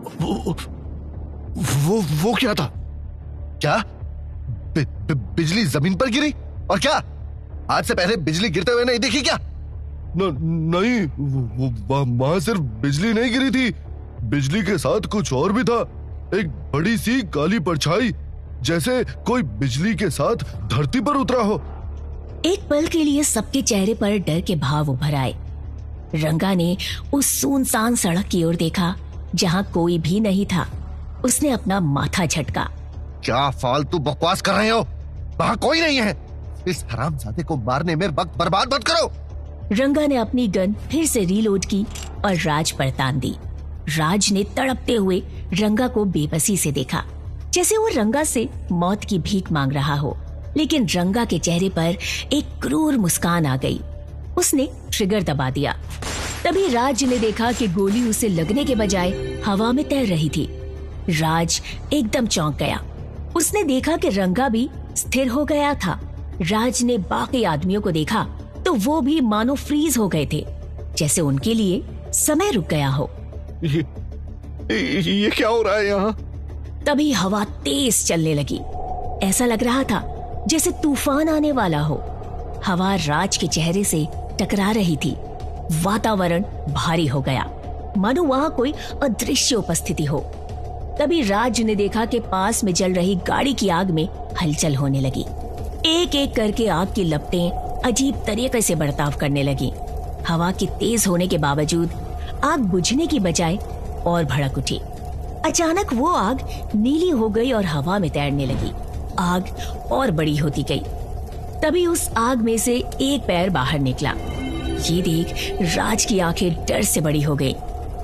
वो वो क्या था? क्या बिजली जमीन पर गिरी? और क्या आज से पहले बिजली गिरते हुए नहीं देखी क्या? नहीं, वहां सिर्फ बिजली नहीं गिरी थी, बिजली के साथ कुछ और भी था। एक बड़ी सी काली परछाई, जैसे कोई बिजली के साथ धरती पर उतरा हो। एक पल के लिए सबके चेहरे पर डर के भाव उभर आए। रंगा ने उस सुनसान सड़क की ओर देखा जहां कोई भी नहीं था। उसने अपना माथा झटका। क्या फालतू बकवास कर रहे हो? वहां कोई नहीं है। इस हरामजादे को मारने में वक्त बर्बाद मत करो। रंगा ने अपनी गन फिर से रीलोड की और राज पर तान दी। राज ने तड़पते हुए रंगा को बेबसी से देखा, जैसे वो रंगा से मौत की भीख मांग रहा हो। लेकिन रंगा के चेहरे पर एक क्रूर मुस्कान आ गई। उसने ट्रिगर दबा दिया। तभी राज ने देखा कि गोली उसे लगने के बजाय हवा में तैर रही थी। राज एकदम चौंक गया। उसने देखा कि रंगा भी स्थिर हो गया था। राज ने बाकी आदमियों को देखा तो वो भी मानो फ्रीज हो गए थे, जैसे उनके लिए समय रुक गया हो। ये क्या हो रहा है यहाँ? तभी हवा तेज चलने लगी। ऐसा लग रहा था जैसे तूफान आने वाला हो। हवा राज के चेहरे से टकरा रही थी। वातावरण भारी हो गया, मानो वहां कोई अदृश्य उपस्थिति हो। तभी राज ने देखा कि पास में जल रही गाड़ी की आग में हलचल होने लगी। एक एक करके आग की लपटें अजीब तरीके से बर्ताव करने लगी। हवा के तेज होने के बावजूद आग बुझने की बजाय और भड़क उठी। अचानक वो आग नीली हो गई और हवा में तैरने लगी। आग और बड़ी होती गई। तभी उस आग में से एक पैर बाहर निकला। ये देख राज की आंखें डर से बड़ी हो गई।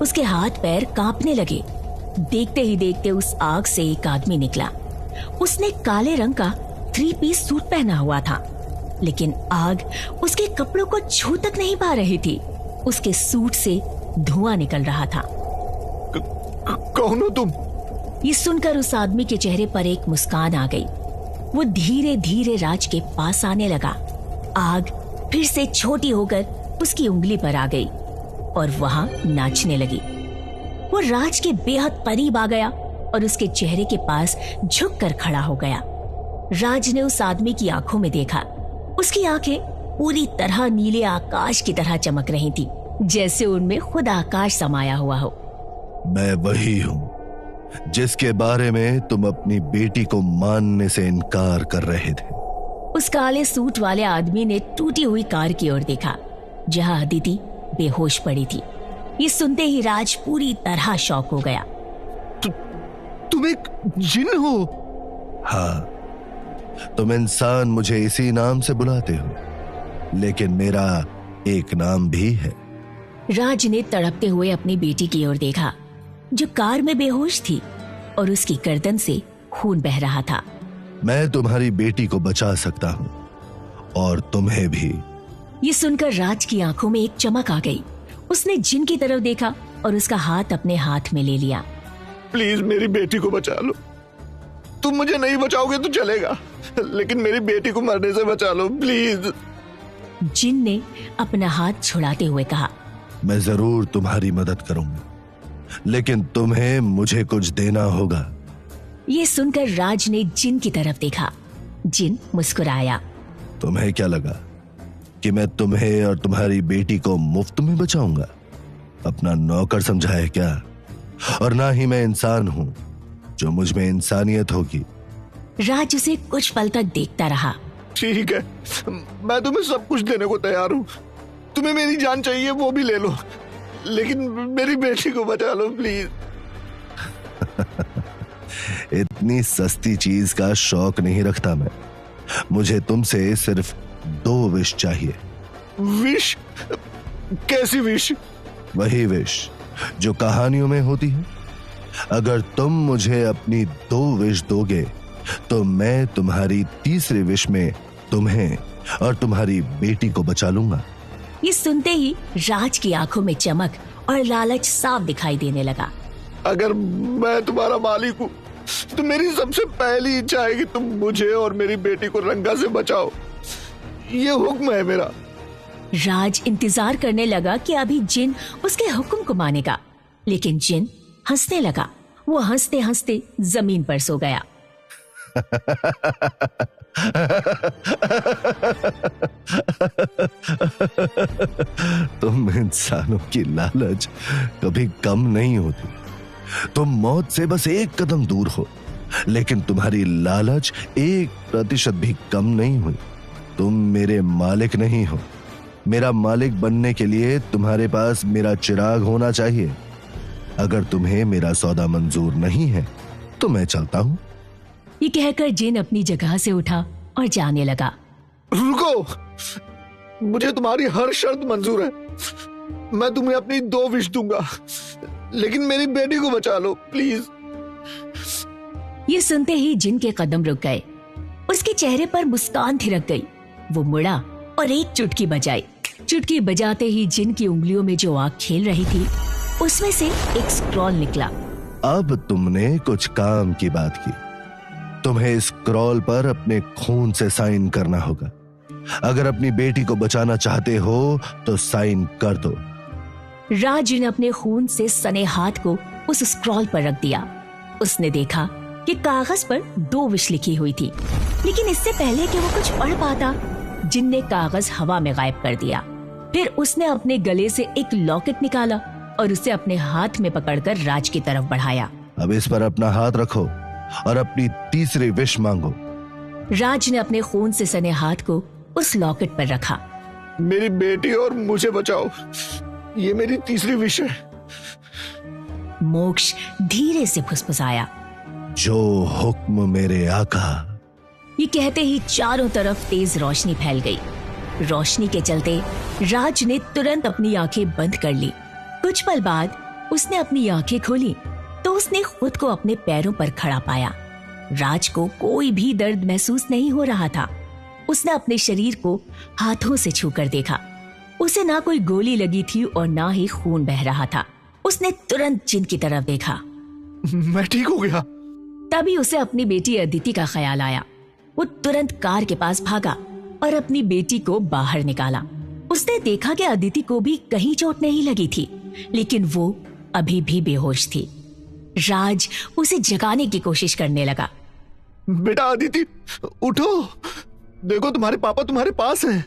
उसके हाथ पैर कांपने लगे। देखते ही देखते उस आग से एक आदमी निकला। उसने काले रंग का 3 पीस सूट पहना हुआ था, लेकिन आग उसके कपड़ों को छू तक नहीं पा रही थी। उसके सूट से धुआं निकल रहा था। कौन हो तुम? ये सुनकर उस आदमी के चेहरे पर एक मुस्कान आ गई। वो धीरे धीरे राज के पास आने लगा। आग फिर से छोटी होकर उसकी उंगली पर आ गई और वहां नाचने लगी। वो राज के बेहद करीब आ गया और उसके चेहरे के पास झुककर खड़ा हो गया। राज ने उस आदमी की आंखों में देखा। उसकी आंखें पूरी तरह नीले आकाश की तरह चमक रही थी, जैसे उनमें खुद आकाश समाया हुआ हो। मैं वही हूँ जिसके बारे में तुम अपनी बेटी को मानने से इनकार कर रहे थे। उस काले सूट वाले आदमी ने टूटी हुई कार की ओर देखा, जहां अदिति बेहोश पड़ी थी। ये सुनते ही राज पूरी तरह शॉक हो गया। तुम एक जिन हो? हाँ, तुम इंसान मुझे इसी नाम से बुलाते हो, लेकिन मेरा एक नाम भी है। राज ने तड़पते हुए अपनी बेटी की ओर देखा, जो कार में बेहोश थी और उसकी गर्दन से खून बह रहा था। मैं तुम्हारी बेटी को बचा सकता हूँ और तुम्हें भी। ये सुनकर राज की आंखों में एक चमक आ गई। उसने जिन की तरफ देखा और उसका हाथ अपने हाथ में ले लिया। प्लीज मेरी बेटी को बचा लो। तुम मुझे नहीं बचाओगे तो चलेगा, लेकिन मेरी बेटी को मरने से बचा लो प्लीज। जिन ने अपना हाथ छुड़ाते हुए कहा, मैं जरूर तुम्हारी मदद करूंगा, लेकिन तुम्हें मुझे कुछ देना होगा। ये सुनकर राज ने जिन की तरफ देखा। जिन मुस्कुराया। तुम्हें क्या लगा कि मैं तुम्हें और तुम्हारी बेटी को मुफ्त में बचाऊंगा? अपना नौकर समझा है क्या? और ना ही मैं इंसान हूं जो मुझ में इंसानियत होगी। राज उसे कुछ पल तक देखता रहा। ठीक है, मैं तुम्हें सब कुछ देने को तैयार हूं। तुम्हें मेरी जान चाहिए वो भी ले लो, लेकिन मेरी बेटी को बचा लो प्लीज। इतनी सस्ती चीज का शौक नहीं रखता मैं। मुझे तुमसे सिर्फ 2 विश चाहिए। विश? कैसी विश? वही विश जो कहानियों में होती है। अगर तुम मुझे अपनी 2 विश दोगे तो मैं तुम्हारी तीसरे विश में तुम्हें और तुम्हारी बेटी को बचा लूंगा। ये सुनते ही राज की आंखों में चमक और लालच साफ दिखाई देने लगा। अगर मैं तुम्हारा मालिक हूँ तो मेरी सबसे पहली इच्छा है कि तुम मुझे और मेरी बेटी को रंगा से बचाओ। ये हुक्म है मेरा। राज इंतजार करने लगा कि अभी जिन उसके हुक्म को मानेगा, लेकिन जिन हंसने लगा। वो हंसते हंसते जमीन पर सो गया। तुम इंसानों की लालच कभी कम नहीं होती। तुम मौत से बस एक कदम दूर हो, लेकिन तुम्हारी लालच 1% भी कम नहीं हुई। तुम मेरे मालिक नहीं हो। मेरा मालिक बनने के लिए तुम्हारे पास मेरा चिराग होना चाहिए। अगर तुम्हें मेरा सौदा मंजूर नहीं है तो मैं चलता हूं। ये कहकर जिन अपनी जगह से उठा और जाने लगा। रुको, मुझे तुम्हारी हर शर्त मंजूर है। मैं तुम्हें अपनी 2 विश दूंगा, लेकिन मेरी बेटी को बचा लो प्लीज। ये सुनते ही जिन के कदम रुक गए। उसके चेहरे पर मुस्कान थिरक गई। वो मुड़ा और एक चुटकी बजाई। चुटकी बजाते ही जिन की उंगलियों में जो आग खेल रही थी, उसमें से एक स्क्रॉल निकला। अब तुमने कुछ काम की बात की। तुम्हें स्क्रॉल पर अपने खून से साइन करना होगा। अगर अपनी बेटी को बचाना चाहते हो तो साइन कर दो। राज ने अपने खून से सने हाथ को उस स्क्रॉल पर रख दिया। उसने देखा कि कागज पर 2 विश लिखी हुई थी, लेकिन इससे पहले कि वो कुछ पढ़ पाता, जिन ने कागज हवा में गायब कर दिया। फिर उसने अपने गले से एक लॉकेट निकाला और उसे अपने हाथ में पकड़कर राज की तरफ बढ़ाया। अब इस पर अपना हाथ रखो और अपनी तीसरी विश मांगो। राज ने अपने खून से सने हाथ को उस लॉकेट पर रखा। मेरी बेटी और मुझे बचाओ, ये मेरी तीसरी विश है। मोक्ष धीरे से फुसफुसाया, जो हुक्म मेरे आका। ये कहते ही चारों तरफ तेज रोशनी फैल गई। रोशनी के चलते राज ने तुरंत अपनी आंखें बंद कर ली। कुछ पल बाद उसने अपनी आंखें खोली तो उसने खुद को अपने पैरों पर खड़ा पाया। राज को कोई भी दर्द महसूस नहीं हो रहा था। उसने अपने शरीर को हाथों से छूकर देखा। उसे ना कोई गोली लगी थी और ना ही खून बह रहा था। उसने तुरंत जिन की तरफ देखा। मैं ठीक हो गया। तभी उसे अपनी बेटी अदिति का ख्याल आया। वो तुरंत कार के पास भागा और अपनी बेटी को बाहर निकाला। उसने देखा कि अदिति को भी कहीं चोट नहीं लगी थी, लेकिन वो अभी भी बेहोश थी। राज उसे जगाने की कोशिश करने लगा। बेटा अदिति, उठो, देखो तुम्हारे पापा तुम्हारे पास हैं।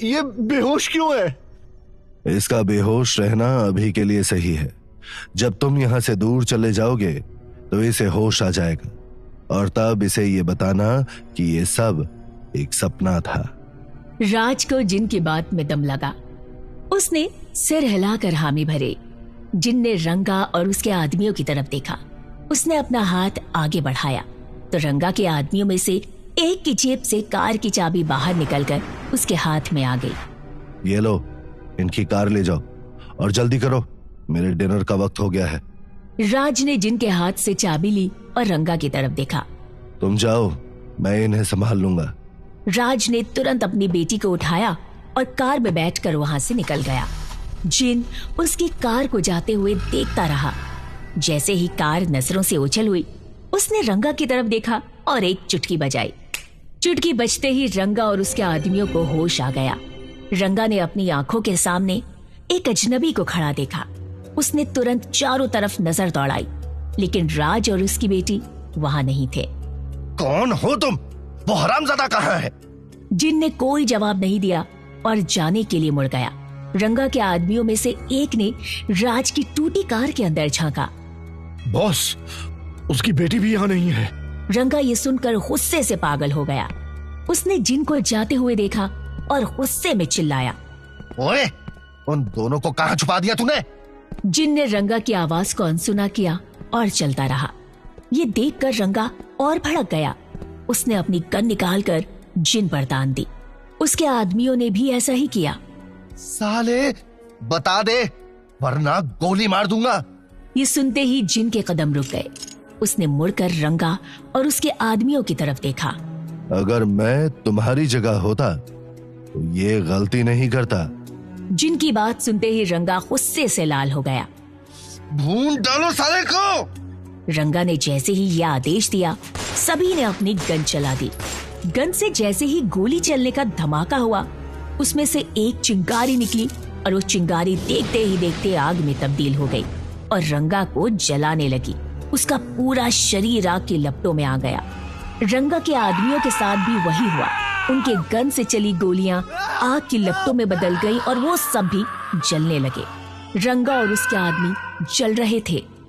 ये बेहोश क्यों है? इसका बेहोश रहना अभी के लिए सही है। जब तुम यहाँ से दूर चले जाओगे तो इसे होश आ जाएगा, और तब इसे ये बताना कि ये सब एक सपना था। राज को जिन की बात में दम लगा। उसने सिर हिलाकर हामी भरे। जिन ने रंगा और उसके आदमियों की तरफ देखा। उसने अपना हाथ आगे बढ़ाया तो रंगा के आदमियों में से एक की जेब से कार की चाबी बाहर निकलकर उसके हाथ में आ गई। ये लो, इनकी कार ले जाओ और जल्दी करो, मेरे डिनर का वक्त हो गया है। राज ने जिन के हाथ से चाबी ली और रंगा की तरफ देखा। तुम जाओ, मैं इन्हें संभाल लूंगा। राज ने तुरंत अपनी बेटी को उठाया और कार में बैठकर वहां से निकल गया। जिन उसकी कार को जाते हुए देखता रहा। जैसे ही कार नजरों से ओझल हुई, उसने रंगा की तरफ देखा और एक चुटकी बजाई। चुटकी बजते ही रंगा और उसके आदमियों को होश आ गया। रंगा ने अपनी आंखों के सामने एक अजनबी को खड़ा देखा। उसने तुरंत चारों तरफ नजर दौड़ाई, लेकिन राज और उसकी बेटी वहां नहीं थे। कौन हो तुम? वो हरामजादा कहाँ है? जिन ने कोई जवाब नहीं दिया और जाने के लिए मुड़ गया। रंगा के आदमियों में से एक ने राज की टूटी कार के अंदर झांका। बॉस, उसकी बेटी भी यहाँ नहीं है। रंगा ये सुनकर गुस्से से पागल हो गया। उसने जिन को जाते हुए देखा और गुस्से में चिल्लाया, ओए, उन दोनों को कहाँ छुपा दिया तूने? जिन ने रंगा की आवाज को अनसुना किया और चलता रहा। ये देखकर रंगा और भड़क गया। उसने अपनी गन निकालकर जिन पर तान दी। उसके आदमियों ने भी ऐसा ही किया। साले, बता दे वरना गोली मार दूंगा। ये सुनते ही जिन के कदम रुक गए। उसने मुड़कर रंगा और उसके आदमियों की तरफ देखा। अगर मैं तुम्हारी जगह होता तो ये गलती नहीं करता। जिन की बात सुनते ही रंगा गुस्से से लाल हो गया। भून डालो साले को। रंगा ने जैसे ही यह आदेश दिया, सभी ने अपनी गन चला दी। गन से जैसे ही गोली चलने का धमाका हुआ, उसमें से एक चिंगारी निकली और वो चिंगारी देखते ही देखते आग में तब्दील हो गई। और रंगा को जलाने लगी। उसका पूरा शरीर आग की लपटों में आ गया। रंगा के आदमियों के साथ भी वही हुआ। उनके गन से चली गोलियां आग की लपटों में बदल गई और वो सब भी जलने लगे। रंगा और उसके आदमी जल रहे थे।